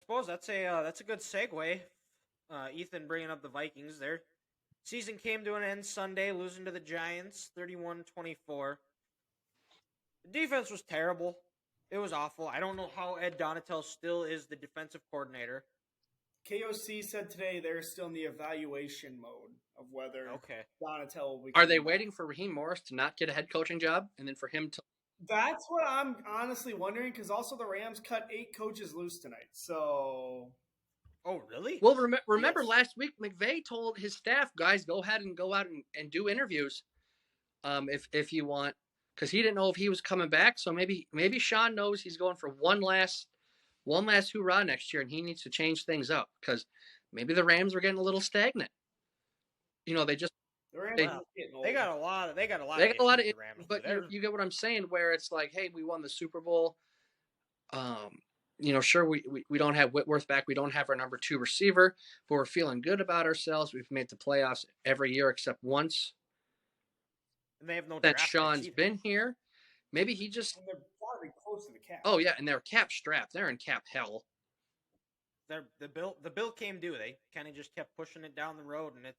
suppose that's a good segue. Ethan bringing up the Vikings. Their season came to an end Sunday, losing to the Giants 31-24. The defense was terrible. It was awful. I don't know how Ed Donatel still is the defensive coordinator. KOC said today they're still in the evaluation mode of whether Donatel will be. Are they waiting for Raheem Morris to not get a head coaching job and then for him to? That's what I'm honestly wondering, because also the Rams cut 8 coaches loose tonight. So. Oh, really? Well, remember last week McVay told his staff, guys, go ahead and go out and do interviews, if you want, because he didn't know if he was coming back. So maybe Sean knows he's going for one last hoorah next year, and he needs to change things up because maybe the Rams are getting a little stagnant. They got a lot of Rams, but you get what I'm saying, where it's like, hey, we won the Super Bowl. Sure, we don't have Whitworth back. We don't have our number 2 receiver, but we're feeling good about ourselves. We've made the playoffs every year except once. And they have no that Sean's been here. Maybe he just. And they're probably close to the cap. Oh yeah, and they're cap strapped. They're in cap hell. The bill came due. They kind of just kept pushing it down the road, and it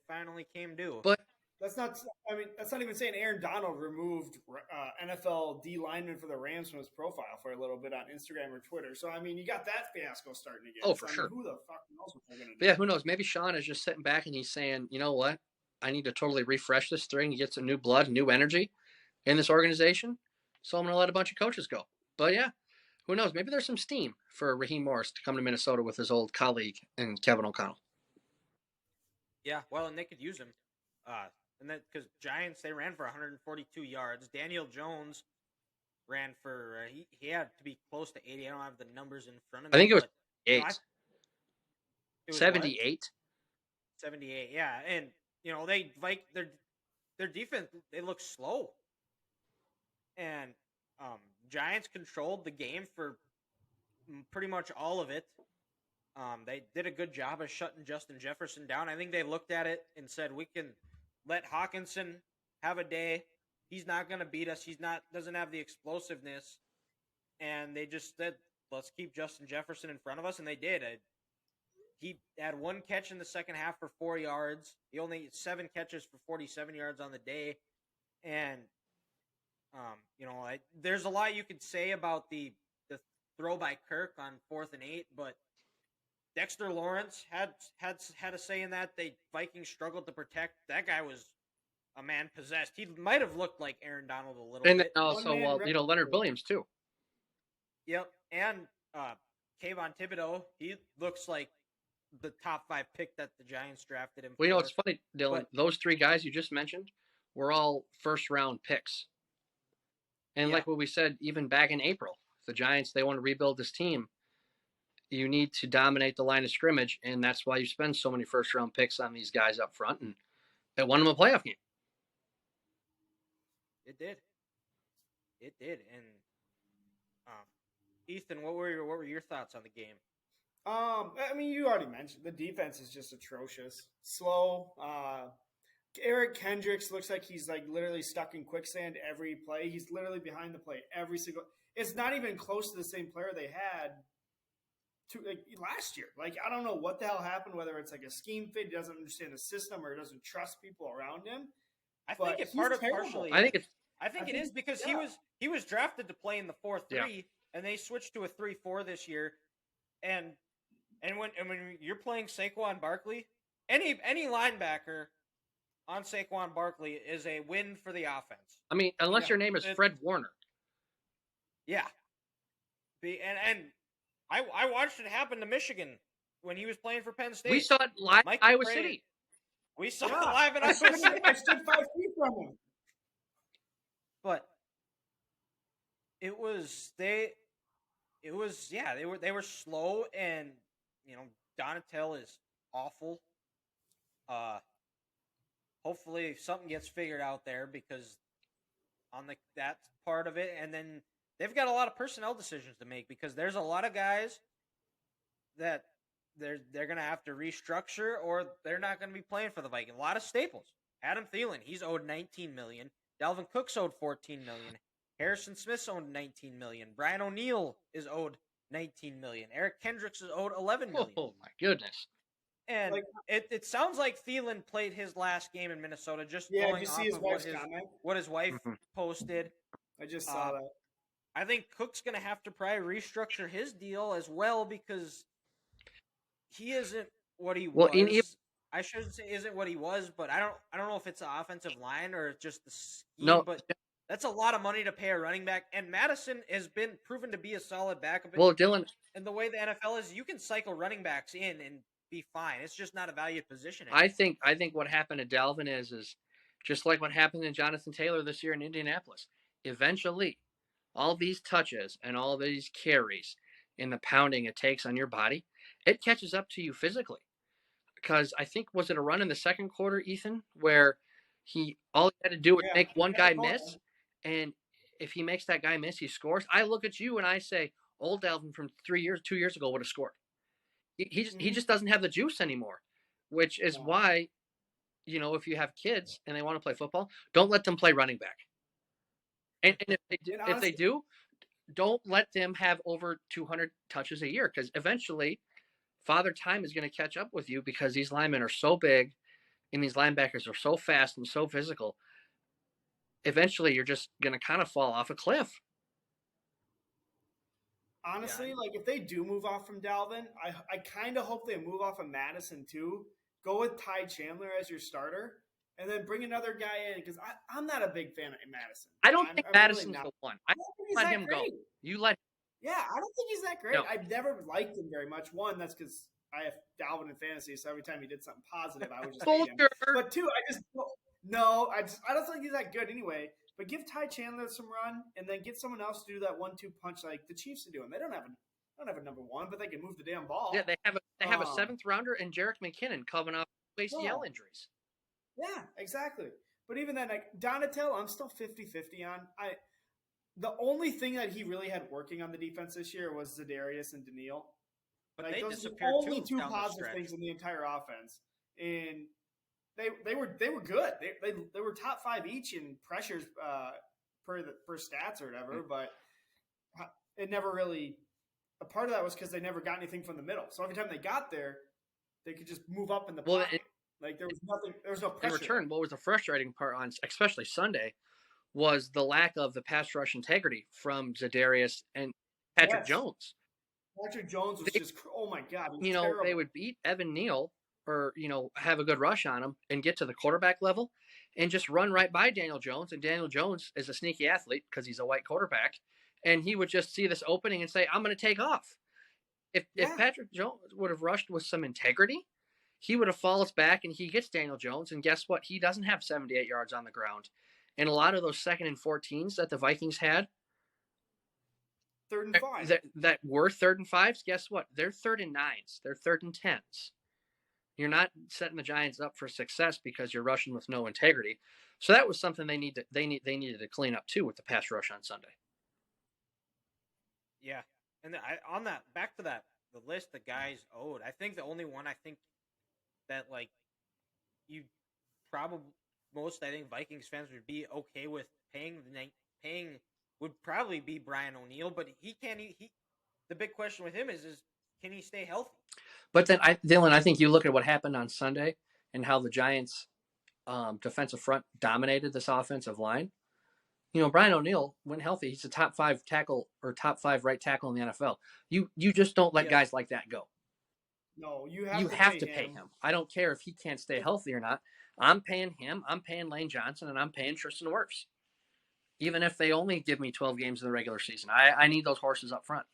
finally came due. But that's not even saying Aaron Donald removed NFL D lineman for the Rams from his profile for a little bit on Instagram or Twitter. So you got that fiasco starting again. Oh, for sure. Who the fuck knows what they're gonna do? Yeah, who knows? Maybe Sean is just sitting back and he's saying, you know what? I need to totally refresh this thing and get some new blood, new energy in this organization. So I'm going to let a bunch of coaches go. But yeah, who knows? Maybe there's some steam for Raheem Morris to come to Minnesota with his old colleague and Kevin O'Connell. Yeah, well, and they could use him. And that because Giants, they ran for 142 yards. Daniel Jones ran for he had to be close to 80. I don't have the numbers in front of me. I think it was 8. It was 78. 78, yeah. And their defense, they look slow. And Giants controlled the game for pretty much all of it. They did a good job of shutting Justin Jefferson down. I think they looked at it and said, we can let Hawkinson have a day. He's not going to beat us. Doesn't have the explosiveness. And they just said, let's keep Justin Jefferson in front of us. And they did. He had 1 catch in the second half for 4 yards. He only had 7 catches for 47 yards on the day. And, there's a lot you could say about the throw by Kirk on 4th and 8, but Dexter Lawrence had a say in that. The Vikings struggled to protect. That guy was a man possessed. He might have looked like Aaron Donald a little bit. And also, Leonard Williams too. Yep, and Kayvon Thibodeau, he looks like the top 5 pick that the Giants drafted him. Well, it's funny, Dylan. Those 3 guys you just mentioned were all first-round picks. And like what we said, even back in April, the Giants, they want to rebuild this team. You need to dominate the line of scrimmage, and that's why you spend so many first-round picks on these guys up front, and they won them a playoff game. It did. And Ethan, what were your thoughts on the game? You already mentioned the defense is just atrocious, slow. Eric Kendricks looks like he's literally stuck in quicksand every play. He's literally behind the play every single. It's not even close to the same player they had last year. I don't know what the hell happened. Whether it's a scheme fit, he doesn't understand the system, or doesn't trust people around him. I think it's partially. I think it is because he was drafted to play in the 4-3, and they switched to a 3-4 this year. And when you're playing Saquon Barkley, any linebacker on Saquon Barkley is a win for the offense. Unless your name is Fred Warner. Yeah. And I watched it happen to Michigan when he was playing for Penn State. We saw it live at Iowa City. We saw it live at Iowa City. I stood 5 feet from him. But they were slow, and Donatel is awful. Hopefully something gets figured out there, because on that part of it, and then they've got a lot of personnel decisions to make, because there's a lot of guys that they're going to have to restructure, or they're not going to be playing for the Vikings. A lot of staples. Adam Thielen, he's owed $19 million. Dalvin Cook's owed $14 million. Harrison Smith's owed $19 million. Brian O'Neill is owed $19 million. Eric Kendricks is owed $11 million. Oh my goodness! And Like- it sounds like Thielen played his last game in Minnesota, just Yeah, did going you see off his of wife's comment? what his wife Mhm. posted. I just saw that. I think Cook's going to have to probably restructure his deal as well because he isn't what he Well, was. I shouldn't say isn't what he was, but I don't know if it's the offensive line or just the scheme. No. But that's a lot of money to pay a running back. And Madison has been proven to be a solid backup. Well, Dylan, And the way the NFL is, you can cycle running backs in and be fine. It's just not a valued position anymore. I think what happened to Dalvin is just like what happened to Jonathan Taylor this year in Indianapolis. Eventually, all these touches and all these carries and the pounding it takes on your body, it catches up to you physically. Because I think, was it a run in the second quarter, Ethan, where all he had to do was make one guy miss, and if he makes that guy miss, he scores. I look at you and I say, old Dalvin from 2 years ago would have scored. He just doesn't have the juice anymore, which is why, if you have kids and they want to play football, don't let them play running back. And if they do, don't let them have over 200 touches a year, because eventually Father Time is going to catch up with you, because these linemen are so big and these linebackers are so fast and so physical. Eventually, you're just going to kind of fall off a cliff. Honestly, like if they do move off from Dalvin, I kind of hope they move off of Madison too. Go with Ty Chandler as your starter, and then bring another guy in, because I'm not a big fan of Madison. I don't think Madison's really the one. I don't let him go. You let. Yeah, I don't think he's that great. No. I've never liked him very much. One, that's because I have Dalvin in fantasy, so every time he did something positive, I would just hate him. But two, I don't think he's that good anyway. But give Ty Chandler some run, and then get someone else to do that 1-2 punch like the Chiefs are doing. They don't have a number one, but they can move the damn ball. Yeah, they have a seventh rounder and Jerick McKinnon coming off ACL injuries. Yeah, exactly. But even then, like Donatel, I'm still 50-50 on. The only thing that he really had working on the defense this year was Za'Darius and Daniil. But like, they those disappeared are the only too two down the positive stretch. things in the entire offense, and they were good. They were top 5 each in pressures per stats or whatever. But it never really. A part of that was because they never got anything from the middle. So every time they got there, they could just move up in the pocket. Like there was nothing. There was no pressure. In return, what was the frustrating part on, especially Sunday, was the lack of the pass rush integrity from Za'Darius and Patrick Jones. Patrick Jones was just, oh my God. Terrible. They would beat Evan Neal or, have a good rush on him and get to the quarterback level and just run right by Daniel Jones. And Daniel Jones is a sneaky athlete because he's a white quarterback. And he would just see this opening and say, I'm going to take off. If Patrick Jones would have rushed with some integrity, he would have fallen back and he gets Daniel Jones. And guess what? He doesn't have 78 yards on the ground. And a lot of those 2nd and 14s that the Vikings had, 3rd and 5. That were 3rd and 5s, guess what? They're 3rd and 9s. They're 3rd and 10s. You're not setting the Giants up for success because you're rushing with no integrity. So that was something they needed to clean up too with the pass rush on Sunday. Yeah, and back to the list the guys owed. I think the only one that like you probably most Vikings fans would be okay with paying would probably be Brian O'Neill, but he can't. The big question with him is can he stay healthy? But then, Dylan, I think you look at what happened on Sunday and how the Giants' defensive front dominated this offensive line. Brian O'Neill, when healthy, he's a top 5 tackle or top 5 right tackle in the NFL. You just don't let guys like that go. No, you have to pay him. I don't care if he can't stay healthy or not. I'm paying him. I'm paying Lane Johnson, and I'm paying Tristan Wirfs. Even if they only give me 12 games in the regular season, I need those horses up front.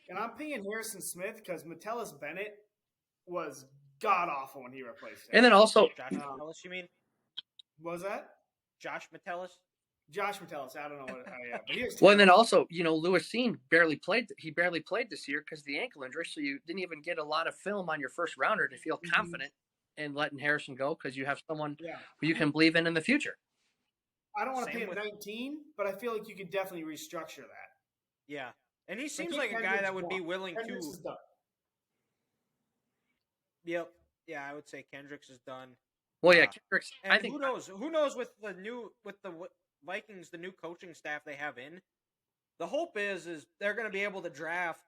And I'm paying Harrison Smith because Metellus Bennett was god awful when he replaced him. And then also, Josh Metellus, you mean? Was that Josh Metellus? Josh Metellus, I don't know what. But he was well, and then also, Lewis Cine barely played. He barely played this year because of the ankle injury. So you didn't even get a lot of film on your first rounder to feel confident in letting Harrison go because you have someone who you can believe in the future. I don't want to pay him 19, but I feel like you could definitely restructure that. Yeah, and he seems like a guy that would be willing to. Yep. Yeah, I would say Kendricks is done. Well, yeah, Kendricks. And I think who knows with the Vikings, the new coaching staff they have in. The hope is they're going to be able to draft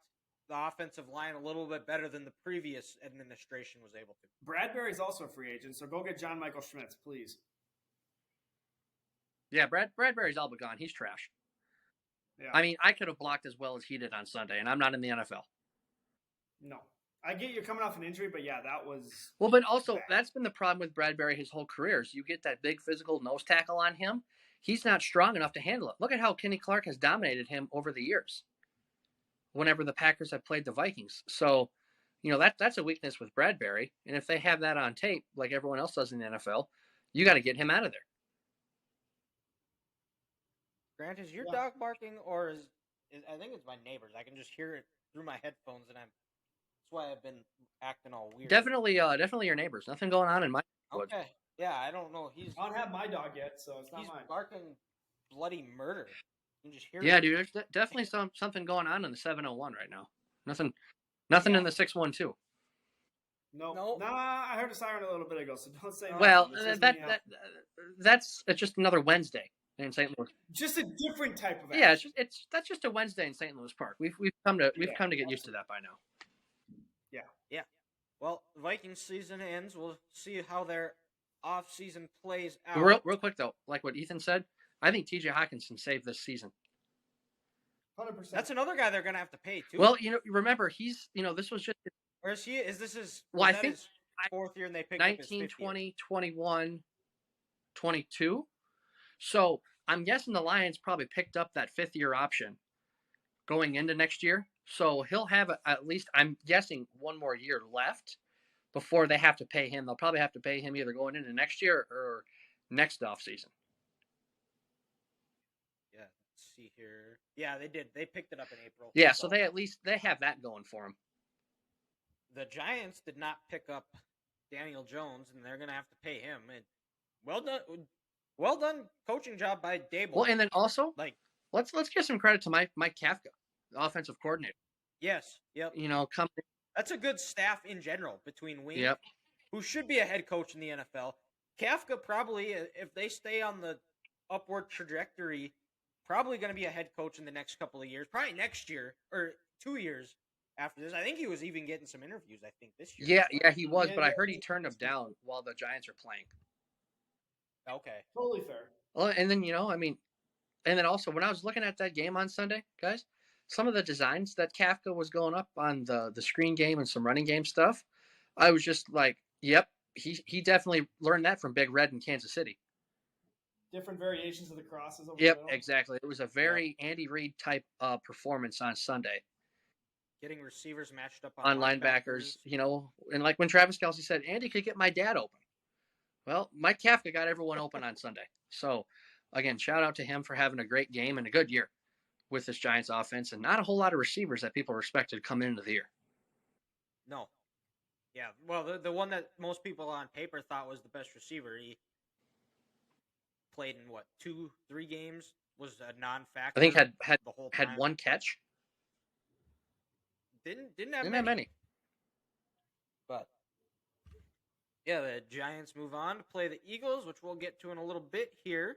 the offensive line a little bit better than the previous administration was able to. Bradbury's also a free agent, so go get John Michael Schmitz, please. Yeah, Bradbury's all but gone. He's trash. Yeah. I mean, I could have blocked as well as he did on Sunday, and I'm not in the NFL. No. I get you're coming off an injury, but yeah, that was Well, but also bad. that's been the problem with Bradbury his whole career. Is you get that big physical nose tackle on him, he's not strong enough to handle it. Look at how Kenny Clark has dominated him over the years. Whenever the Packers have played the Vikings, so that's a weakness with Bradbury. And if they have that on tape, like everyone else does in the NFL, you got to get him out of there. Grant, is your dog barking, or is I think it's my neighbors? I can just hear it through my headphones, and that's why I've been acting all weird. Definitely your neighbors. Nothing going on in my neighborhood. Okay. Yeah, I don't know. I don't have my dog yet, so it's not He's mine. barking bloody murder. You can just hear Yeah, it. dude. There's definitely something going on in the 701 right now. Nothing Yeah. in the 612. No. Nah, I heard a siren a little bit ago, so don't say Well, nothing. that's just another Wednesday in St. Louis. Just a different type of action. Yeah, that's just a Wednesday in St. Louis Park. We've come to get used to that by now. Yeah. Well, the Vikings season ends. We'll see how their off-season plays out. Real quick though, like what Ethan said, I think T.J. Hawkinson saved this season. 100%. That's another guy they're gonna have to pay too. Well, remember he's this was just. Or is he? Is this his? Well, I that think his fourth year, and they picked up his 19, fifth 20, year? 21, 22. So I'm guessing the Lions probably picked up that fifth-year option going into next year. So he'll have at least, I'm guessing, one more year left before they have to pay him. They'll probably have to pay him either going into next year or next offseason. Yeah. Let's see here. Yeah, they did. They picked it up in April. Yeah, so they have that going for them. The Giants did not pick up Daniel Jones, and they're gonna have to pay him. And well done coaching job by Dable. Well, and then also, like, let's give some credit to Mike Kafka, the offensive coordinator. Yes. Yep. That's a good staff in general between Wink, yep. who should be a head coach in the NFL. Kafka probably, if they stay on the upward trajectory, probably going to be a head coach in the next couple of years. Probably next year or 2 years after this. I think he was even getting some interviews, I think, this year. Yeah, he was, but I heard he turned them down while the Giants are playing. Okay. Totally fair. Well, and then, and then also when I was looking at that game on Sunday, guys, some of the designs that Kafka was going up on the screen game and some running game stuff, I was just like, yep, he definitely learned that from Big Red in Kansas City. Different variations of the crosses. Yep, exactly. It was a very Andy Reid type performance on Sunday. Getting receivers matched up on linebackers, and like when Travis Kelce said, Andy could get my dad open. Well, Mike Kafka got everyone open on Sunday. So, again, shout out to him for having a great game and a good year with this Giants offense, and not a whole lot of receivers that people respected coming into the year. No. Yeah, well, the one that most people on paper thought was the best receiver, he played in 2-3 games, was a non-factor. I think had the whole time. Had one catch. Didn't have many. But yeah, the Giants move on to play the Eagles, which we'll get to in a little bit here.